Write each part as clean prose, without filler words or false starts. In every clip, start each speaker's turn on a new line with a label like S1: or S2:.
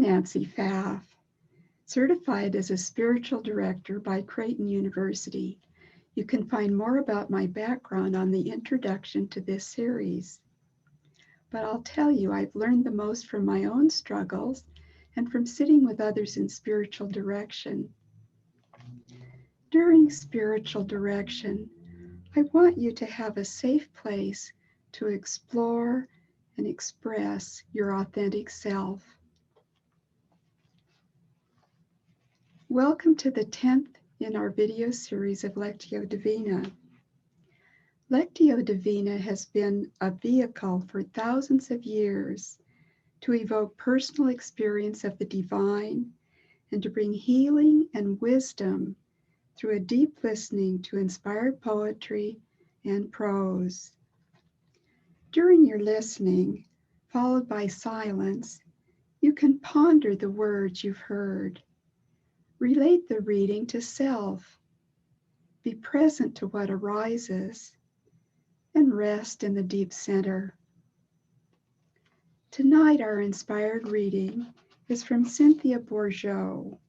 S1: Nancy Pfaff, certified as a spiritual director by Creighton University. You can find more about my background on the introduction to this series. But I'll tell you, I've learned the most from my own struggles and from sitting with others in spiritual direction. During spiritual direction, I want you to have a safe place to explore and express your authentic self. Welcome to the 10th in our video series of Lectio Divina. Lectio Divina has been a vehicle for thousands of years to evoke personal experience of the divine and to bring healing and wisdom through a deep listening to inspired poetry and prose. During your listening, followed by silence, you can ponder the words you've heard. Relate the reading to self. Be present to what arises and rest in the deep center. Tonight, our inspired reading is from Cynthia Bourgeault,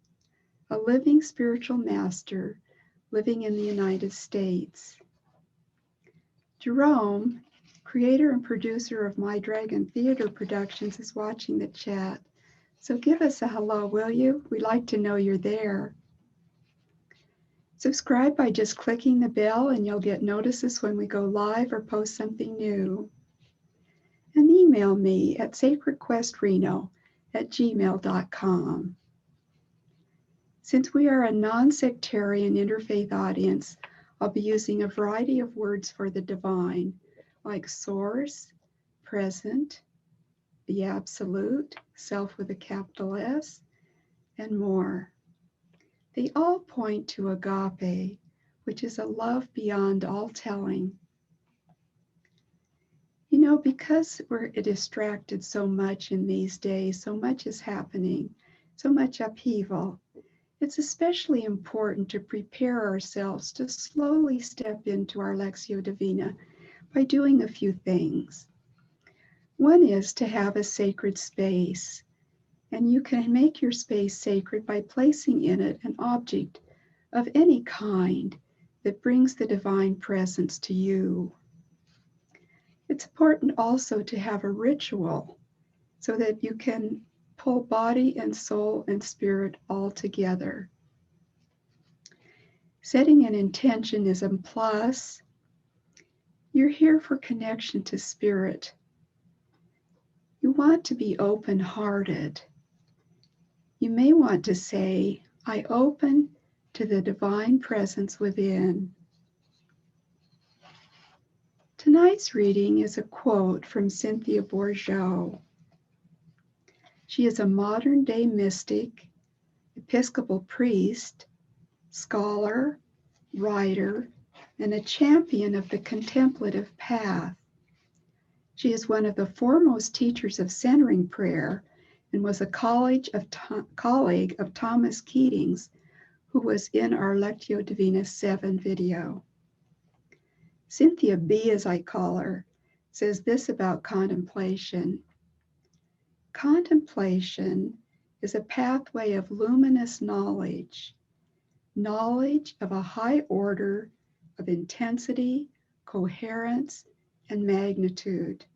S1: a living spiritual master living in the United States. Jerome, creator and producer of My Dragon Theater Productions, is watching the chat. So give us a hello, will you? We'd like to know you're there. Subscribe by just clicking the bell and you'll get notices when we go live or post something new. And email me at sacredquestreno@gmail.com. Since we are a non-sectarian interfaith audience, I'll be using a variety of words for the divine, like source, present, the absolute, self with a capital S, and more. They all point to agape, which is a love beyond all telling. You know, because we're distracted so much in these days, so much is happening, so much upheaval, it's especially important to prepare ourselves to slowly step into our Lectio Divina by doing a few things. One is to have a sacred space, and you can make your space sacred by placing in it an object of any kind that brings the divine presence to you. It's important also to have a ritual so that you can pull body and soul and spirit all together. Setting an intention is a plus. You're here for connection to spirit. You want to be open-hearted. You may want to say, I open to the divine presence within. Tonight's reading is a quote from Cynthia Bourgeault. She is a modern-day mystic, Episcopal priest, scholar, writer, and a champion of the contemplative path. She is one of the foremost teachers of centering prayer and was a colleague of Thomas Keating's, who was in our Lectio Divina 7 video. Cynthia B, as I call her, says this about contemplation. Contemplation is a pathway of luminous knowledge, knowledge of a high order of intensity, coherence, and magnitude.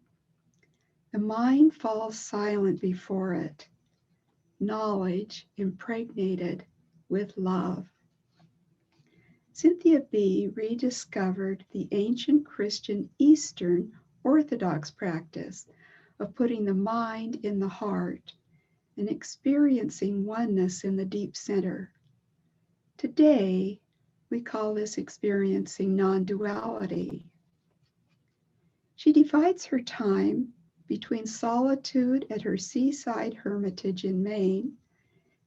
S1: The mind falls silent before it, knowledge impregnated with love. Cynthia B. rediscovered the ancient Christian Eastern Orthodox practice of putting the mind in the heart and experiencing oneness in the deep center. Today, we call this experiencing non-duality. She divides her time between solitude at her seaside hermitage in Maine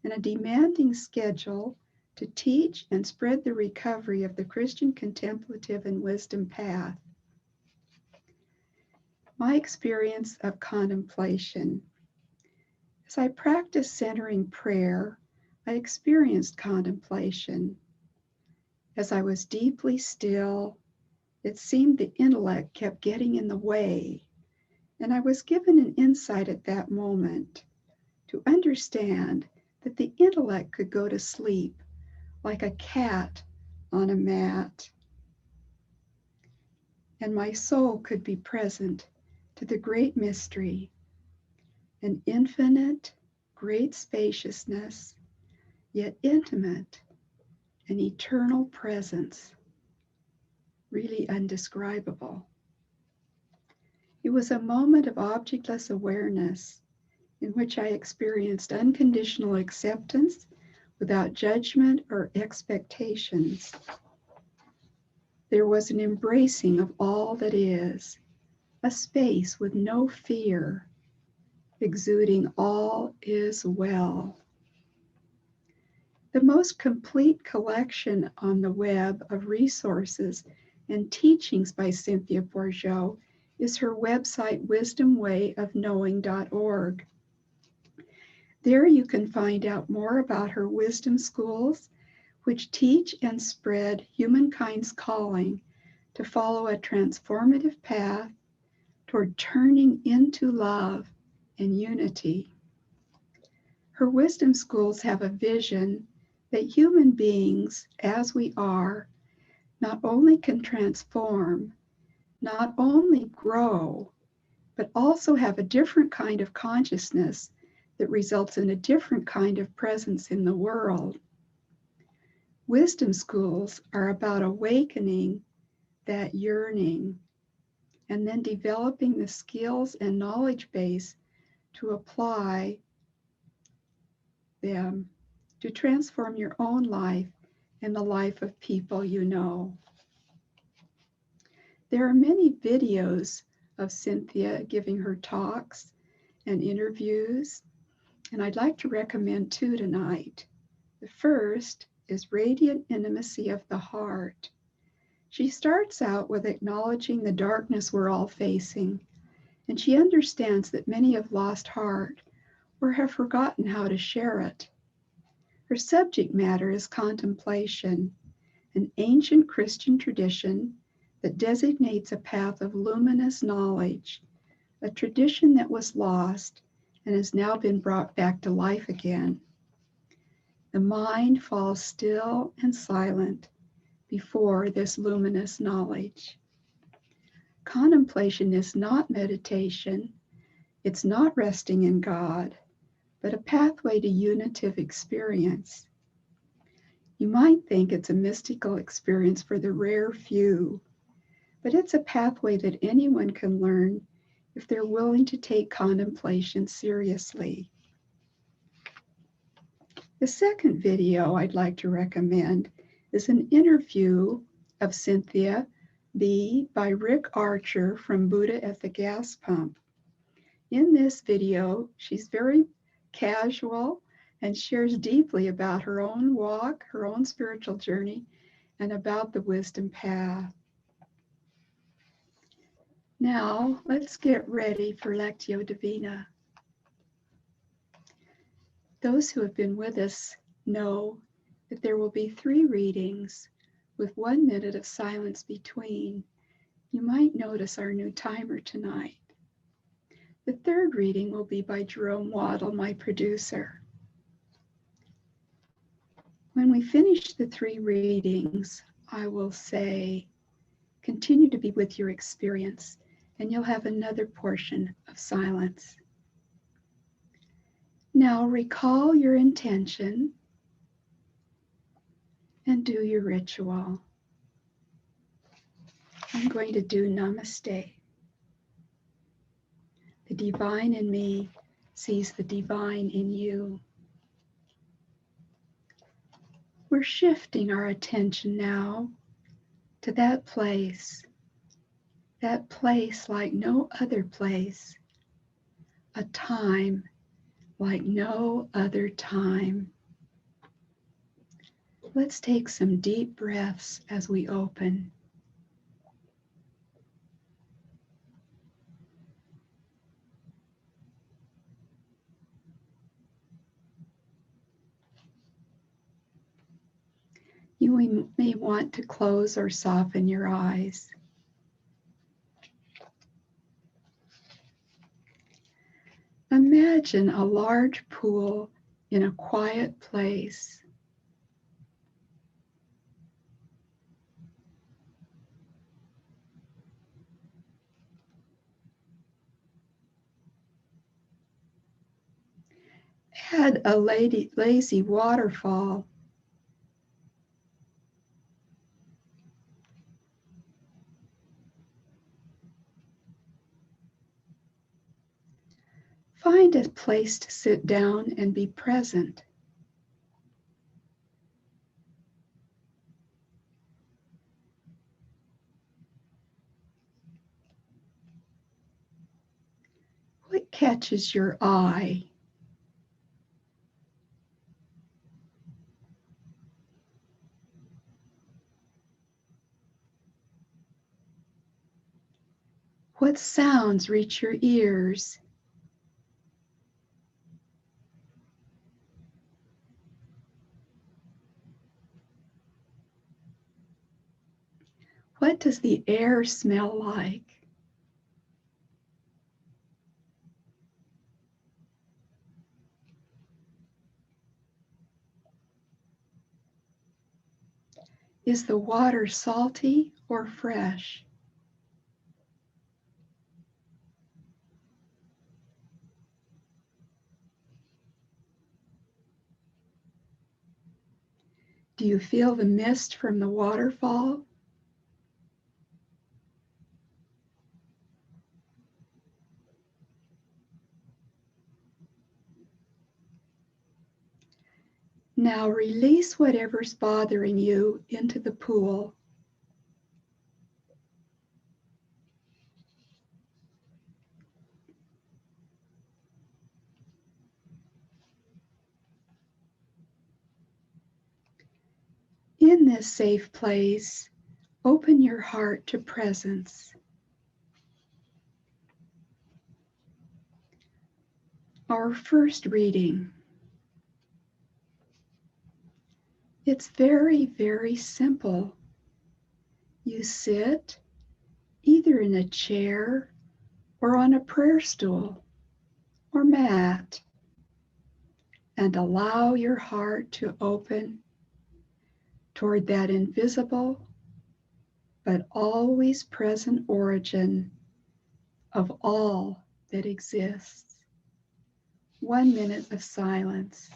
S1: and a demanding schedule to teach and spread the recovery of the Christian contemplative and wisdom path. My experience of contemplation. As I practiced centering prayer, I experienced contemplation. As I was deeply still, it seemed the intellect kept getting in the way, and I was given an insight at that moment to understand that the intellect could go to sleep like a cat on a mat, and my soul could be present to the great mystery, an infinite, great spaciousness, yet intimate, an eternal presence, really undescribable. It was a moment of objectless awareness in which I experienced unconditional acceptance without judgment or expectations. There was an embracing of all that is, a space with no fear, exuding all is well. The most complete collection on the web of resources and teachings by Cynthia Bourgeault is her website, wisdomwayofknowing.org. There you can find out more about her wisdom schools, which teach and spread humankind's calling to follow a transformative path toward turning into love and unity. Her wisdom schools have a vision that human beings, as we are, not only can transform, not only grow, but also have a different kind of consciousness that results in a different kind of presence in the world. Wisdom schools are about awakening that yearning and then developing the skills and knowledge base to apply them to transform your own life and the life of people you know. There are many videos of Cynthia giving her talks and interviews, and I'd like to recommend two tonight. The first is Radiant Intimacy of the Heart. She starts out with acknowledging the darkness we're all facing, and she understands that many have lost heart or have forgotten how to share it. Her subject matter is contemplation, an ancient Christian tradition that designates a path of luminous knowledge, a tradition that was lost and has now been brought back to life again. The mind falls still and silent before this luminous knowledge. Contemplation is not meditation, it's not resting in God, but a pathway to unitive experience. You might think it's a mystical experience for the rare few, but it's a pathway that anyone can learn if they're willing to take contemplation seriously. The second video I'd like to recommend is an interview of Cynthia B. by Rick Archer from Buddha at the Gas Pump. In this video, she's very casual and shares deeply about her own walk, her own spiritual journey, and about the wisdom path. Now, let's get ready for Lectio Divina. Those who have been with us know that there will be 3 readings with 1 minute of silence between. You might notice our new timer tonight. The 3rd reading will be by Jerome Waddle, my producer. When we finish the 3 readings, I will say, continue to be with your experience, and you'll have another portion of silence. Now recall your intention and do your ritual. I'm going to do Namaste. The divine in me sees the divine in you. We're shifting our attention now to that place like no other place, a time like no other time. Let's take some deep breaths as we open. You may want to close or soften your eyes. Imagine a large pool in a quiet place. Add a lazy waterfall. Find a place to sit down and be present. What catches your eye? What sounds reach your ears? What does the air smell like? Is the water salty or fresh? Do you feel the mist from the waterfall? Now release whatever's bothering you into the pool. In this safe place, open your heart to presence. Our first reading. It's very, very simple. You sit either in a chair or on a prayer stool or mat and allow your heart to open toward that invisible but always present origin of all that exists. 1 minute of silence.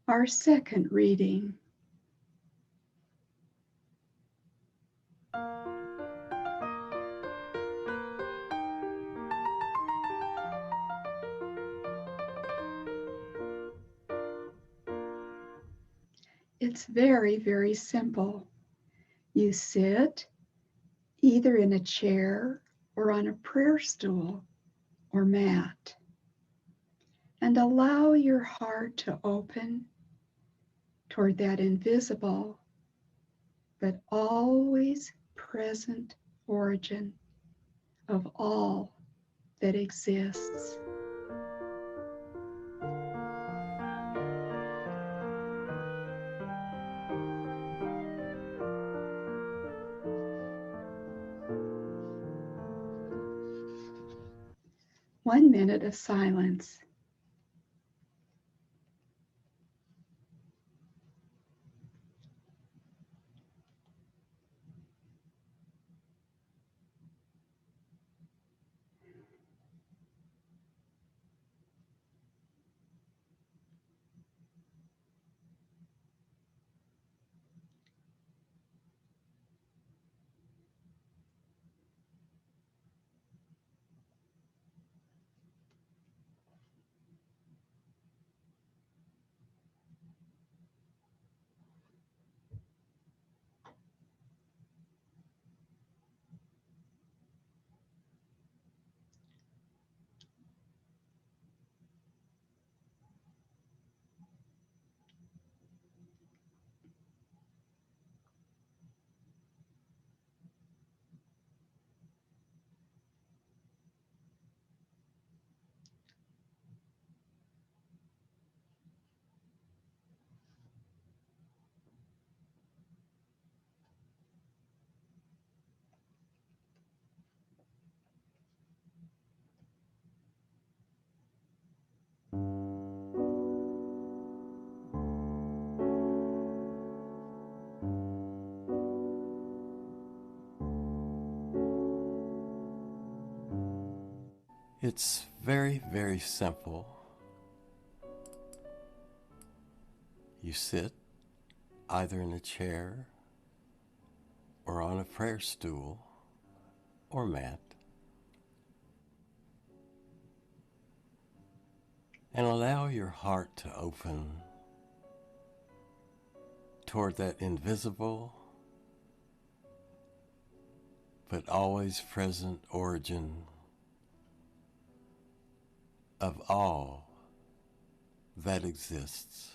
S1: Our second reading. It's very, very simple. You sit either in a chair or on a prayer stool or mat and allow your heart to open toward that invisible but always present origin of all that exists. One minute of silence.
S2: It's very, very simple. You sit either in a chair or on a prayer stool or mat, and allow your heart to open toward that invisible but always present origin of all that exists.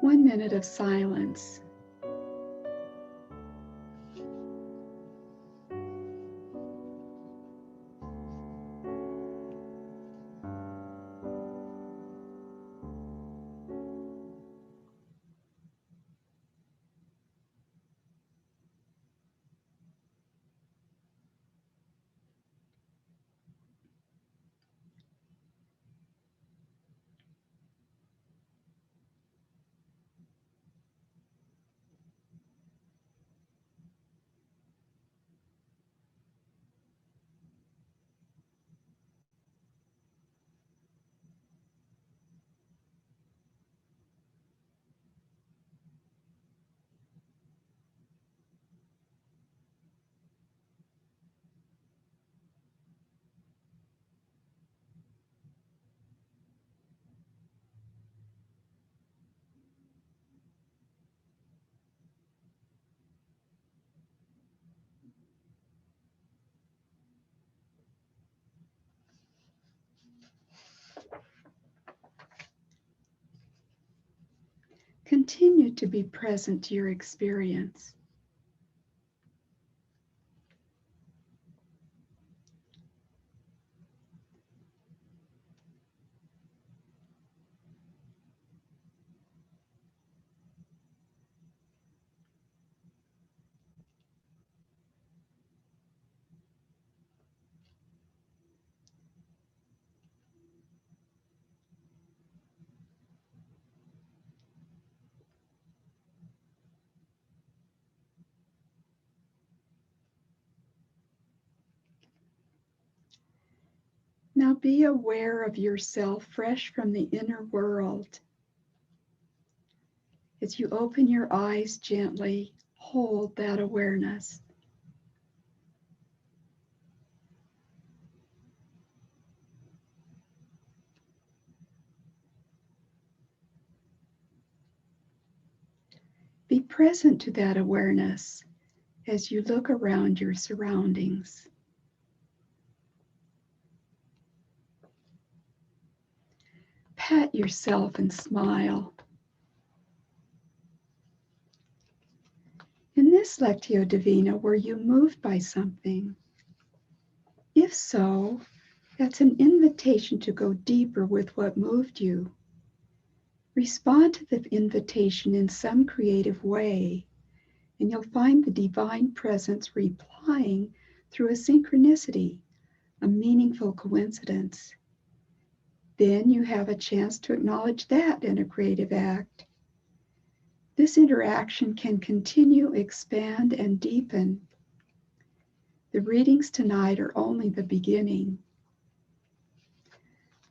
S1: 1 minute of silence. Continue to be present to your experience. Now be aware of yourself fresh from the inner world. As you open your eyes gently, hold that awareness. Be present to that awareness as you look around your surroundings. Pat yourself and smile. In this Lectio Divina, were you moved by something? If so, that's an invitation to go deeper with what moved you. Respond to the invitation in some creative way, and you'll find the divine presence replying through a synchronicity, a meaningful coincidence. Then you have a chance to acknowledge that in a creative act. This interaction can continue, expand, and deepen. The readings tonight are only the beginning.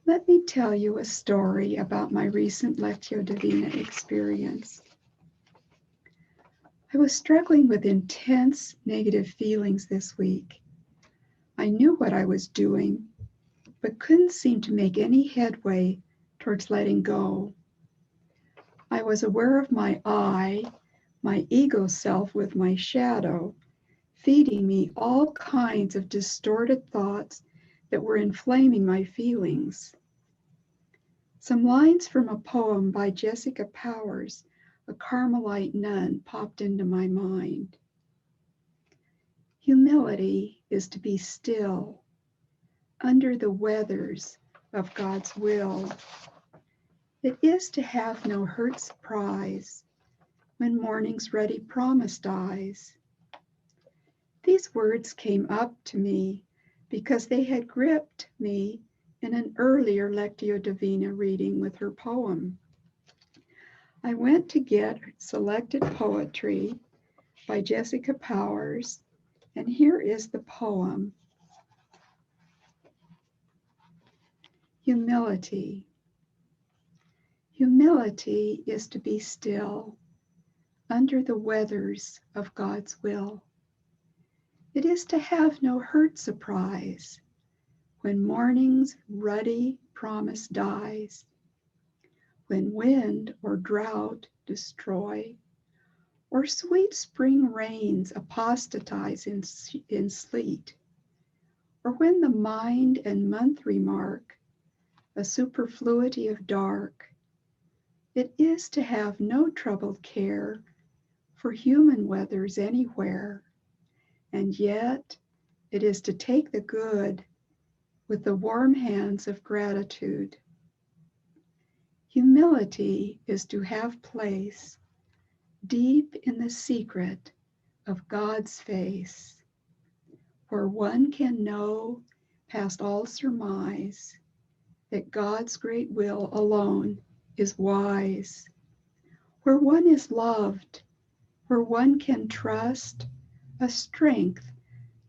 S1: Let me tell you a story about my recent Lectio Divina experience. I was struggling with intense negative feelings this week. I knew what I was doing, but couldn't seem to make any headway towards letting go. I was aware of my ego self with my shadow, feeding me all kinds of distorted thoughts that were inflaming my feelings. Some lines from a poem by Jessica Powers, a Carmelite nun, popped into my mind. Humility is to be still, under the weathers of God's will. It is to have no hurt surprise when morning's ruddy promise dies. These words came up to me because they had gripped me in an earlier Lectio Divina reading with her poem. I went to get selected poetry by Jessica Powers And here is the poem. Humility. Humility is to be still under the weathers of God's will. It is to have no hurt surprise when morning's ruddy promise dies, when wind or drought destroy, or sweet spring rains apostatize in sleet, or when the mind and month remark a superfluity of dark. It is to have no troubled care for human weathers anywhere, and yet it is to take the good with the warm hands of gratitude. Humility is to have place deep in the secret of God's face, where one can know past all surmise that God's great will alone is wise, where one is loved, where one can trust a strength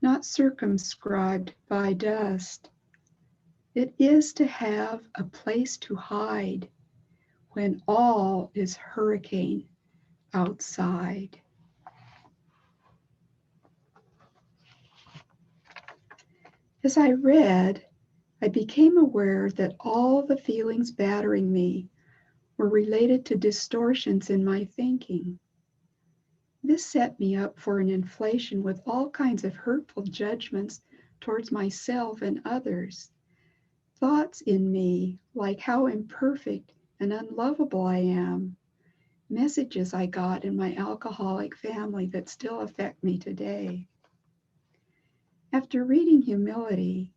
S1: not circumscribed by dust. It is to have a place to hide when all is hurricane outside. As I read, I became aware that all the feelings battering me were related to distortions in my thinking. This set me up for an inflation with all kinds of hurtful judgments towards myself and others. Thoughts in me like how imperfect and unlovable I am. Messages I got in my alcoholic family that still affect me today. After reading Humility,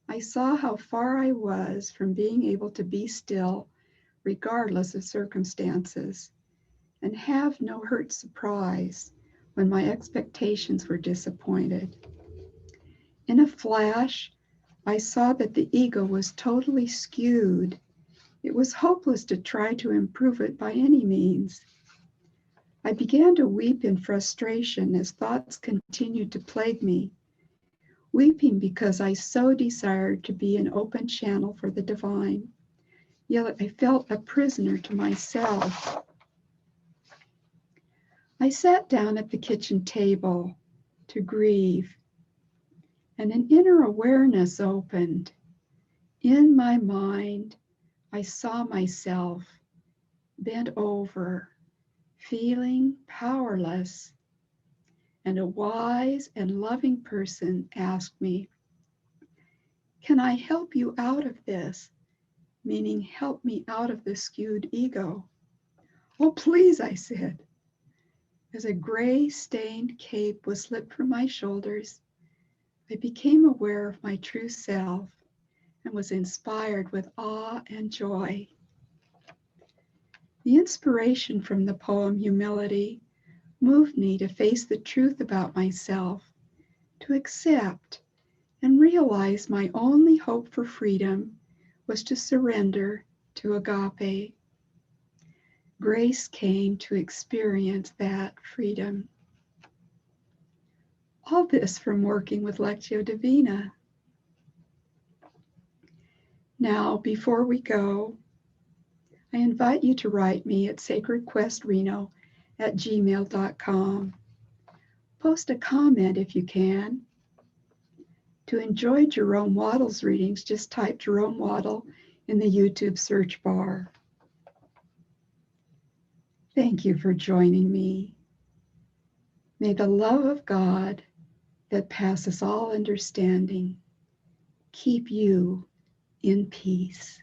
S1: I saw how far I was from being able to be still regardless of circumstances, and have no hurt surprise when my expectations were disappointed. In a flash, I saw that the ego was totally skewed. It was hopeless to try to improve it by any means. I began to weep in frustration as thoughts continued to plague me, weeping because I so desired to be an open channel for the divine. Yet I felt a prisoner to myself. I sat down at the kitchen table to grieve, and an inner awareness opened. In my mind, I saw myself bent over, feeling powerless, and a wise and loving person asked me, "Can I help you out of this?" Meaning, help me out of the skewed ego. "Oh, please," I said. As a gray stained cape was slipped from my shoulders, I became aware of my true self and was inspired with awe and joy. The inspiration from the poem Humility moved me to face the truth about myself, to accept and realize my only hope for freedom was to surrender to agape. Grace came to experience that freedom. All this from working with Lectio Divina. Now, before we go, I invite you to write me at sacredquestreno@gmail.com. Post a comment if you can. To enjoy Jerome Waddle's readings, just type Jerome Waddle in the YouTube search bar. Thank you for joining me. May the love of God that passes all understanding keep you in peace.